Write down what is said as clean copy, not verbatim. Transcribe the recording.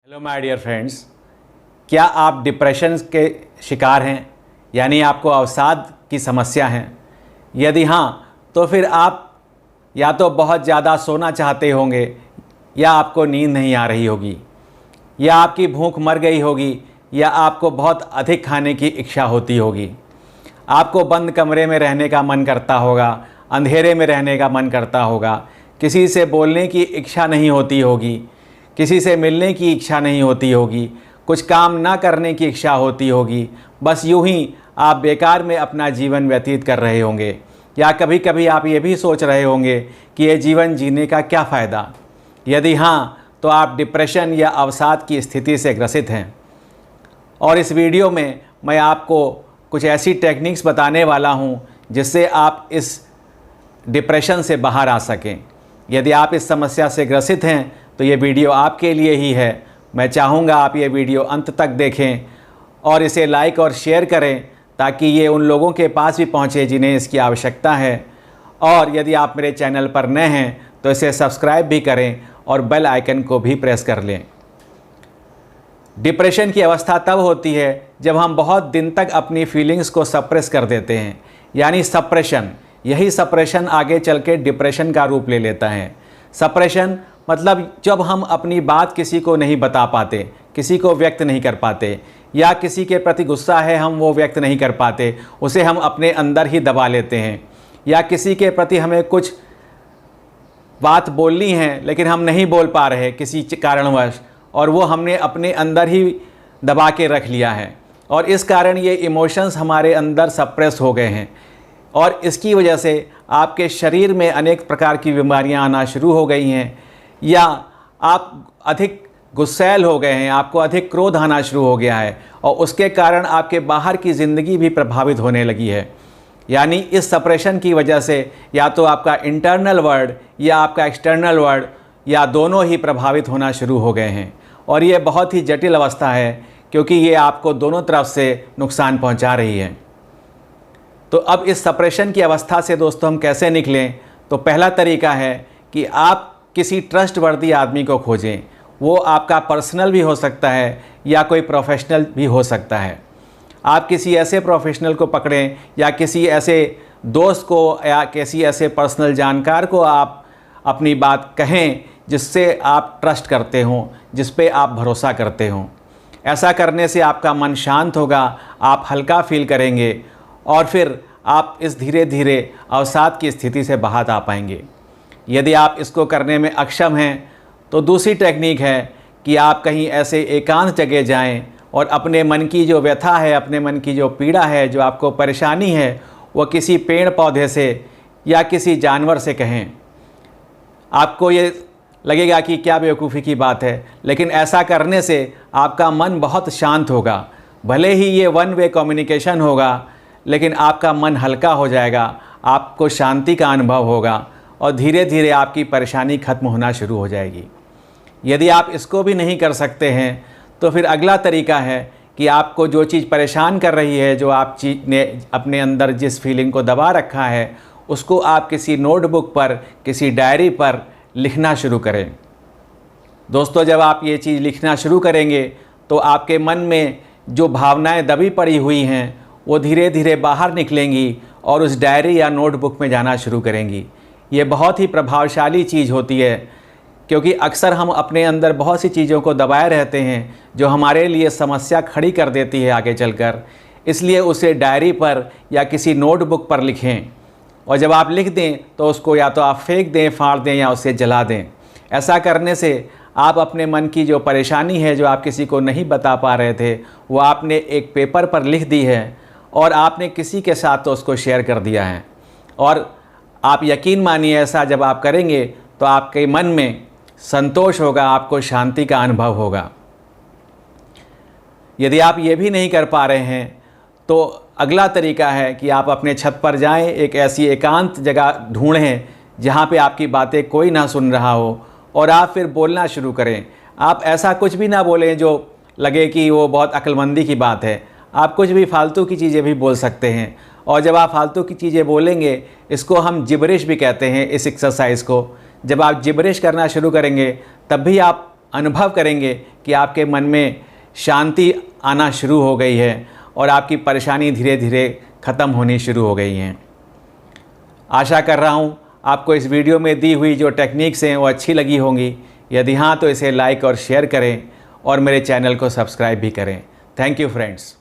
Hello my dear friends, क्या आप depression के शिकार हैं? यानी आपको अवसाद की समस्या है? यदि हाँ, तो फिर आप या तो बहुत ज़्यादा सोना चाहते होंगे, या आपको नींद नहीं आ रही होगी, या आपकी भूख मर गई होगी, या आपको बहुत अधिक खाने की इच्छा होती होगी। आपको बंद कमरे में रहने का मन करता होगा, अंधेरे में रहने का मन करता होगा, किसी से बोलने की इच्छा नहीं होती होगी, किसी से मिलने की इच्छा नहीं होती होगी, कुछ काम ना करने की इच्छा होती होगी। बस यूं ही आप बेकार में अपना जीवन व्यतीत कर रहे होंगे, या कभी कभी आप ये भी सोच रहे होंगे कि ये जीवन जीने का क्या फ़ायदा। यदि हाँ, तो आप डिप्रेशन या अवसाद की स्थिति से ग्रसित हैं। और इस वीडियो में मैं आपको कुछ ऐसी टेक्निक्स बताने वाला हूँ जिससे आप इस डिप्रेशन से बाहर आ सकें। यदि आप इस समस्या से ग्रसित हैं तो ये वीडियो आपके लिए ही है। मैं चाहूँगा आप ये वीडियो अंत तक देखें और इसे लाइक और शेयर करें, ताकि ये उन लोगों के पास भी पहुँचे जिन्हें इसकी आवश्यकता है। और यदि आप मेरे चैनल पर नए हैं तो इसे सब्सक्राइब भी करें और बेल आइकन को भी प्रेस कर लें। डिप्रेशन की अवस्था तब होती है जब हम बहुत दिन तक अपनी फीलिंग्स को सप्रेस कर देते हैं, यानी सप्रेशन। यही सप्रेशन आगे चल के डिप्रेशन का रूप ले लेता है। सप्रेशन मतलब जब हम अपनी बात किसी को नहीं बता पाते, किसी को व्यक्त नहीं कर पाते, या किसी के प्रति गुस्सा है हम वो व्यक्त नहीं कर पाते, उसे हम अपने अंदर ही दबा लेते हैं। या किसी के प्रति हमें कुछ बात बोलनी है लेकिन हम नहीं बोल पा रहे किसी कारणवश, और वो हमने अपने अंदर ही दबा के रख लिया है, और इस कारण ये इमोशंस हमारे अंदर सप्रेस हो गए हैं। और इसकी वजह से आपके शरीर में अनेक प्रकार की बीमारियां आना शुरू हो गई हैं, या आप अधिक गुस्सैल हो गए हैं, आपको अधिक क्रोध आना शुरू हो गया है, और उसके कारण आपके बाहर की ज़िंदगी भी प्रभावित होने लगी है। यानी इस सप्रेशन की वजह से या तो आपका इंटरनल वर्ल्ड या आपका एक्सटर्नल वर्ल्ड, या दोनों ही प्रभावित होना शुरू हो गए हैं। और ये बहुत ही जटिल अवस्था है, क्योंकि ये आपको दोनों तरफ से नुकसान पहुंचा रही है। तो अब इस सप्रेशन की अवस्था से दोस्तों हम कैसे निकलें? तो पहला तरीका है कि आप किसी ट्रस्टवर्दी आदमी को खोजें। वो आपका पर्सनल भी हो सकता है या कोई प्रोफेशनल भी हो सकता है। आप किसी ऐसे प्रोफेशनल को पकड़ें, या किसी ऐसे दोस्त को, या किसी ऐसे पर्सनल जानकार को आप अपनी बात कहें जिससे आप ट्रस्ट करते हों, जिस पे आप भरोसा करते हों। ऐसा करने से आपका मन शांत होगा, आप हल्का फील करेंगे, और फिर आप इस धीरे धीरे अवसाद की स्थिति से बाहर आ पाएंगे। यदि आप इसको करने में अक्षम हैं तो दूसरी टेक्निक है कि आप कहीं ऐसे एकांत जगह जाएं और अपने मन की जो व्यथा है, अपने मन की जो पीड़ा है, जो आपको परेशानी है, वो किसी पेड़ पौधे से या किसी जानवर से कहें। आपको ये लगेगा कि क्या बेवकूफ़ी की बात है, लेकिन ऐसा करने से आपका मन बहुत शांत होगा। भले ही ये वन वे कम्युनिकेशन होगा, लेकिन आपका मन हल्का हो जाएगा, आपको शांति का अनुभव होगा, और धीरे धीरे आपकी परेशानी खत्म होना शुरू हो जाएगी। यदि आप इसको भी नहीं कर सकते हैं तो फिर अगला तरीका है कि आपको जो चीज़ परेशान कर रही है, जो आप ने अपने अंदर जिस फीलिंग को दबा रखा है, उसको आप किसी नोटबुक पर, किसी डायरी पर लिखना शुरू करें। दोस्तों, जब आप ये चीज़ लिखना शुरू करेंगे तो आपके मन में जो भावनाएं दबी पड़ी हुई हैं वो धीरे धीरे बाहर निकलेंगी और उस डायरी या नोटबुक में जाना शुरू करेंगी। ये बहुत ही प्रभावशाली चीज़ होती है, क्योंकि अक्सर हम अपने अंदर बहुत सी चीज़ों को दबाए रहते हैं जो हमारे लिए समस्या खड़ी कर देती है आगे चलकर। इसलिए उसे डायरी पर या किसी नोटबुक पर लिखें, और जब आप लिख दें तो उसको या तो आप फेंक दें, फाड़ दें, या उसे जला दें। ऐसा करने से आप अपने मन की जो परेशानी है, जो आप किसी को नहीं बता पा रहे थे, वो आपने एक पेपर पर लिख दी है, और आपने किसी के साथ तो उसको शेयर कर दिया है। और आप यकीन मानिए, ऐसा जब आप करेंगे तो आपके मन में संतोष होगा, आपको शांति का अनुभव होगा। यदि आप ये भी नहीं कर पा रहे हैं तो अगला तरीका है कि आप अपने छत पर जाएं, एक ऐसी एकांत जगह ढूंढें जहाँ पे आपकी बातें कोई ना सुन रहा हो, और आप फिर बोलना शुरू करें। आप ऐसा कुछ भी ना बोलें जो लगे कि वो बहुत अक्लमंदी की बात है। आप कुछ भी फालतू की चीज़ें भी बोल सकते हैं, और जब आप फालतू की चीज़ें बोलेंगे, इसको हम जिब्रिश भी कहते हैं इस एक्सरसाइज को। जब आप जिब्रिश करना शुरू करेंगे तब भी आप अनुभव करेंगे कि आपके मन में शांति आना शुरू हो गई है और आपकी परेशानी धीरे धीरे ख़त्म होनी शुरू हो गई हैं। आशा कर रहा हूँ आपको इस वीडियो में दी हुई जो टेक्निक्स हैं वो अच्छी लगी होंगी। यदि हाँ तो इसे लाइक और शेयर करें और मेरे चैनल को सब्सक्राइब भी करें। Thank you friends.